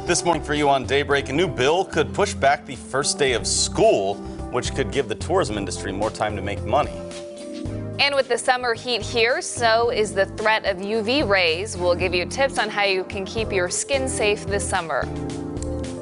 This morning for you on Daybreak, a new bill could push back the first day of school, which could give the tourism industry more time to make money. And with the summer heat here, so is the threat of UV rays. We'll give you tips on how you can keep your skin safe this summer.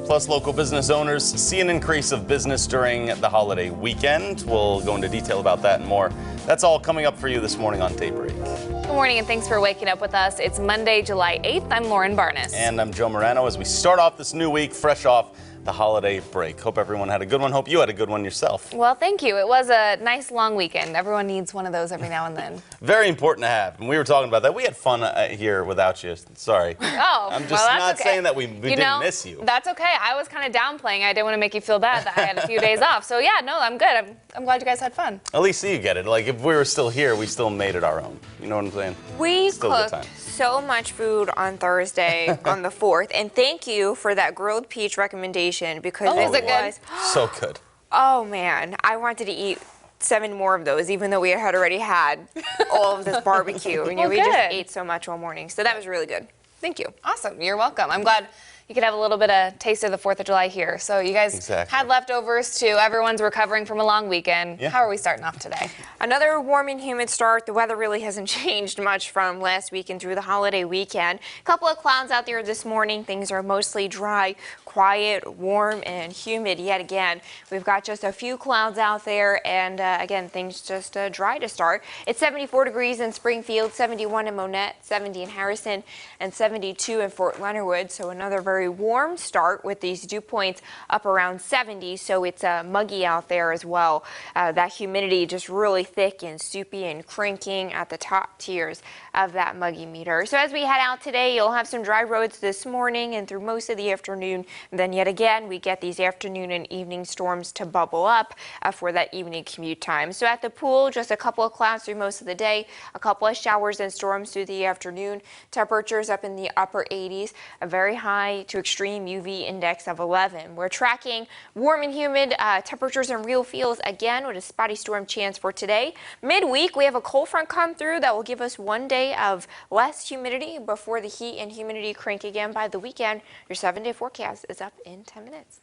Plus, local business owners see an increase of business during the holiday weekend. We'll go into detail about that and more. That's all coming up for you this morning on Daybreak. Good morning and thanks for waking up with us. It's Monday, July 8th. I'm Lauren Barnes. And I'm Joe Morano as we start off this new week fresh off the holiday break. Hope everyone had a good one. Hope you had a good one yourself. Well, thank you. It was a nice long weekend. Everyone needs one of those every now and then. Very important to have. And we were talking about that. We had fun here without you. Sorry. Oh, I'm just well, that's not okay. saying that we didn't miss you. That's okay. I was kind of downplaying. I didn't want to make you feel bad that I had a few days off. So yeah, no, I'm good. I'm glad you guys had fun. At least you get it. Like if we were still here, we still made it our own. You know what I'm saying? We Still a good cooked time. so much food on Thursday on the 4th, and thank you for that grilled peach recommendation because Oh, it is it good? was So good. oh man, I wanted to eat 7 more of those, even though we had already had all of this barbecue, and Well, we just good. ate so much all morning. So that was really good. Thank you. Awesome. You're welcome. I'm glad you could have a little bit of taste of the 4th of July here. So you guys Exactly. had leftovers too. Everyone's recovering from a long weekend. Yeah. How are we starting off today? Another warm and humid start. The weather really hasn't changed much from last weekend through the holiday weekend. A couple of clouds out there this morning. Things are mostly dry, quiet, warm, and humid yet again. We've got just a few clouds out there, and again, things just dry to start. It's 74 degrees in Springfield, 71 in Monette, 70 in Harrison, and 72 in Fort Leonard Wood. So another very warm start with these dew points up around 70. So it's muggy out there as well. That humidity just really thick and soupy and cranking at the top tiers of that muggy meter. So as we head out today, you'll have some dry roads this morning and through most of the afternoon. And then yet again, we get these afternoon and evening storms to bubble up for that evening commute time. So at the pool, just a couple of clouds through most of the day, a couple of showers and storms through the afternoon. Temperatures up in the upper 80s, a very high to extreme UV index of 11. We're tracking warm and humid temperatures in real feels again with a spotty storm chance for today. Midweek, we have a cold front come through that will give us one day of less humidity before the heat and humidity crank again by the weekend. Your 7-day forecast is up in 10 minutes.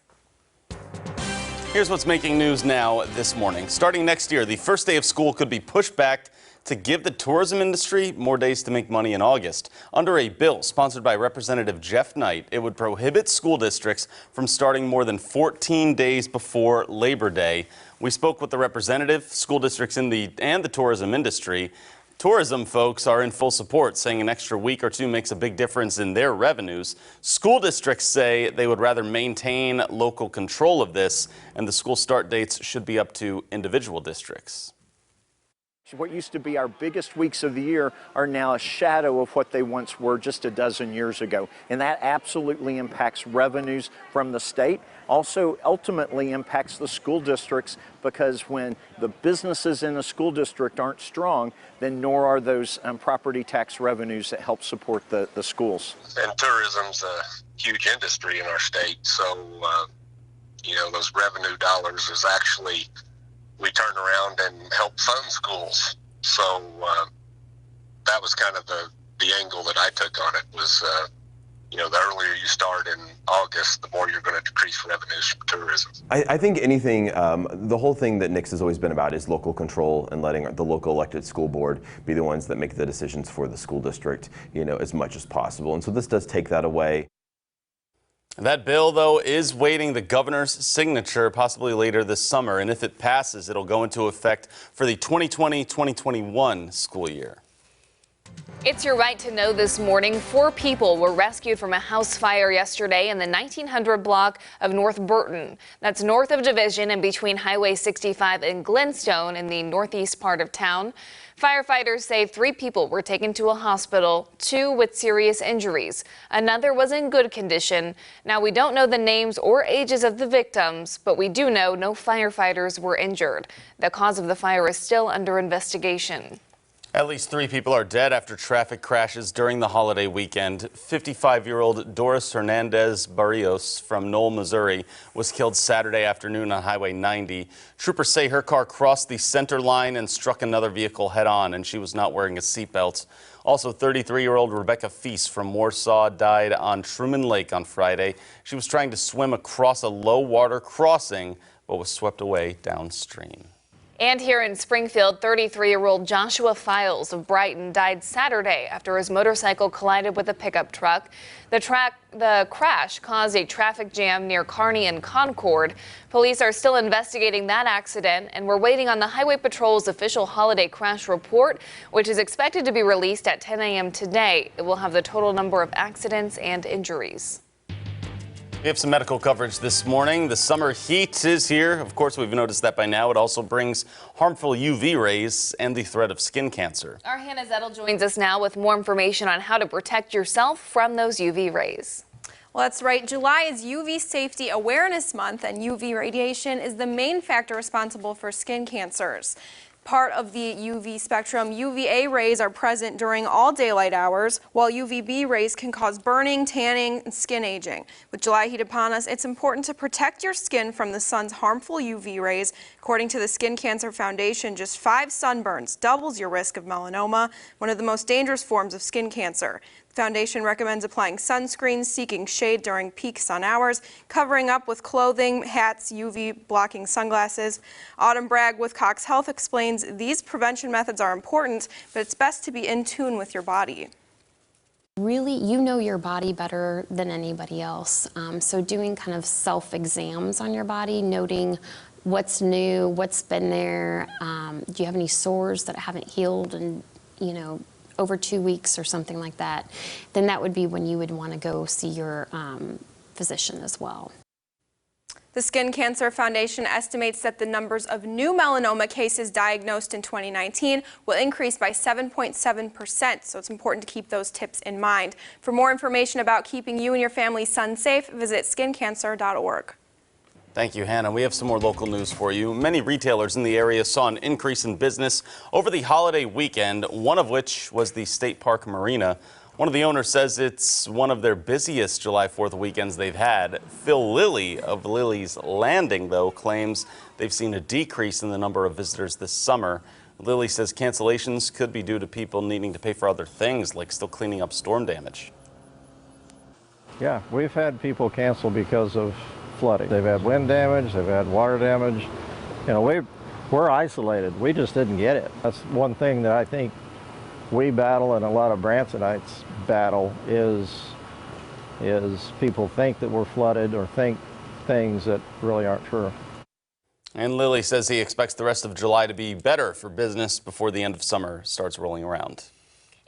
Here's what's making news now this morning. Starting next year, the first day of school could be pushed back to give the tourism industry more days to make money in August. Under a bill sponsored by Representative Jeff Knight, it would prohibit school districts from starting more than 14 days before Labor Day. We spoke with the representative, school districts and the tourism industry. Tourism folks are in full support, saying an extra week or two makes a big difference in their revenues. School districts say they would rather maintain local control of this, and the school start dates should be up to individual districts. What used to be our biggest weeks of the year are now a shadow of what they once were just a dozen years ago. And that absolutely impacts revenues from the state. Also ultimately impacts the school districts because when the businesses in a school district aren't strong, then nor are those property tax revenues that help support the schools. And tourism's a huge industry in our state. So, those revenue dollars is actually we turn around and help fund schools. So that was kind of the angle that I took on it was, the earlier you start in August, the more you're going to decrease revenues from tourism. I think anything, the whole thing that Nix has always been about is local control and letting the local elected school board be the ones that make the decisions for the school district, as much as possible. And so this does take that away. That bill, though, is waiting the governor's signature possibly later this summer. And if it passes, it'll go into effect for the 2020-2021 school year. It's your right to know this morning. 4 people were rescued from a house fire yesterday in the 1900 block of North Burton. That's north of Division and between Highway 65 and Glenstone in the northeast part of town. Firefighters say 3 people were taken to a hospital, 2 with serious injuries. Another was in good condition. Now, we don't know the names or ages of the victims, but we do know no firefighters were injured. The cause of the fire is still under investigation. At least 3 people are dead after traffic crashes during the holiday weekend. 55-year-old Doris Hernandez Barrios from Knoll, Missouri, was killed Saturday afternoon on Highway 90. Troopers say her car crossed the center line and struck another vehicle head-on, and she was not wearing a seatbelt. Also, 33-year-old Rebecca Feast from Warsaw died on Truman Lake on Friday. She was trying to swim across a low-water crossing, but was swept away downstream. And here in Springfield, 33-year-old Joshua Files of Brighton died Saturday after his motorcycle collided with a pickup truck. The crash caused a traffic jam near Kearney and Concord. Police are still investigating that accident, and we're waiting on the Highway Patrol's official holiday crash report, which is expected to be released at 10 a.m. today. It will have the total number of accidents and injuries. We have some medical coverage this morning. The summer heat is here. Of course, we've noticed that by now. It also brings harmful UV rays and the threat of skin cancer. Our Hannah Zettel joins us now with more information on how to protect yourself from those UV rays. Well, that's right. July is UV Safety Awareness Month, and UV radiation is the main factor responsible for skin cancers. Part of the UV spectrum, UVA rays are present during all daylight hours, while UVB rays can cause burning, tanning, and skin aging. With July heat upon us, it's important to protect your skin from the sun's harmful UV rays. According to the Skin Cancer Foundation, just 5 sunburns doubles your risk of melanoma, one of the most dangerous forms of skin cancer. The foundation recommends applying sunscreen, seeking shade during peak sun hours, covering up with clothing, hats, UV blocking sunglasses. Autumn Bragg with Cox Health explains these prevention methods are important, but it's best to be in tune with your body. Really, you know your body better than anybody else. So doing kind of self-exams on your body, noting what's new, what's been there, do you have any sores that haven't healed and, over 2 weeks or something like that, then that would be when you would want to go see your physician as well. The Skin Cancer Foundation estimates that the numbers of new melanoma cases diagnosed in 2019 will increase by 7.7%, so it's important to keep those tips in mind. For more information about keeping you and your family sun safe, visit skincancer.org. Thank you, Hannah. We have some more local news for you. Many retailers in the area saw an increase in business over the holiday weekend, one of which was the State Park Marina. One of the owners says it's one of their busiest July 4th weekends they've had. Phil Lilly of Lily's Landing, though, claims they've seen a decrease in the number of visitors this summer. Lilly says cancellations could be due to people needing to pay for other things, like still cleaning up storm damage. Yeah, we've had people cancel because of flooding. They've had wind damage, they've had water damage. We're isolated. We just didn't get it. That's one thing that I think we battle, and a lot of Bransonites battle, is people think that we're flooded or think things that really aren't true. And Lilly says he expects the rest of July to be better for business before the end of summer starts rolling around.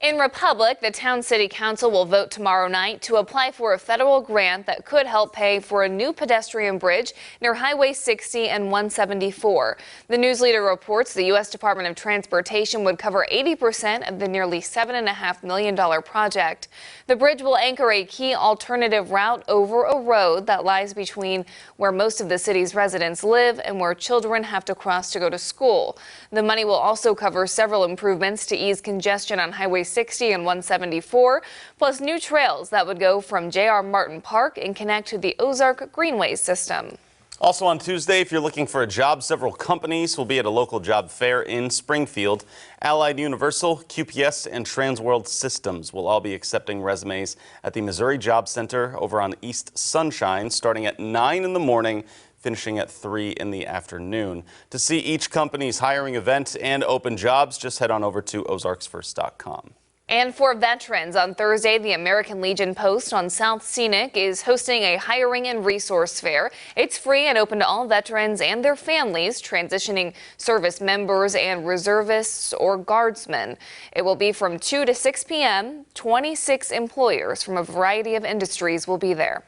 In Republic, the town city council will vote tomorrow night to apply for a federal grant that could help pay for a new pedestrian bridge near Highway 60 and 174. The news leader reports the U.S. Department of Transportation would cover 80% of the nearly $7.5 million project. The bridge will anchor a key alternative route over a road that lies between where most of the city's residents live and where children have to cross to go to school. The money will also cover several improvements to ease congestion on Highway 60 and 174, plus new trails that would go from J.R. Martin Park and connect to the Ozark Greenway system. Also on Tuesday, if you're looking for a job, several companies will be at a local job fair in Springfield. Allied Universal, QPS, and Transworld Systems will all be accepting resumes at the Missouri Job Center over on East Sunshine, starting at 9 in the morning, finishing at 3 in the afternoon. To see each company's hiring event and open jobs, just head on over to ozarksfirst.com. And for veterans, on Thursday, the American Legion Post on South Scenic is hosting a hiring and resource fair. It's free and open to all veterans and their families, transitioning service members and reservists or guardsmen. It will be from 2 to 6 p.m. 26 employers from a variety of industries will be there.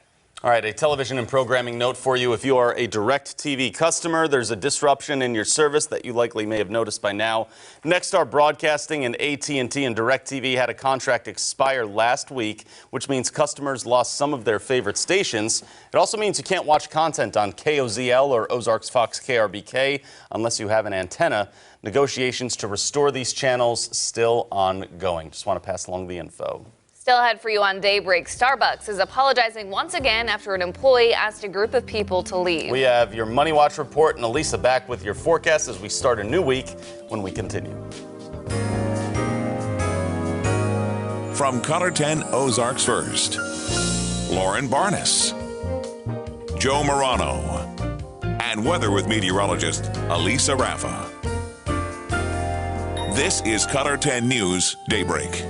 All right, a television and programming note for you. If you are a DirecTV customer, there's a disruption in your service that you likely may have noticed by now. Nexstar Broadcasting and AT&T and DirecTV had a contract expire last week, which means customers lost some of their favorite stations. It also means you can't watch content on KOZL or Ozarks Fox KRBK unless you have an antenna. Negotiations to restore these channels still ongoing. Just want to pass along the info. Still ahead for you on Daybreak, Starbucks is apologizing once again after an employee asked a group of people to leave. We have your Money Watch report and Elisa back with your forecast as we start a new week when we continue. From Color 10 Ozarks First, Lauren Barnes, Joe Morano, and weather with meteorologist Elisa Raffa. This is Color 10 News Daybreak.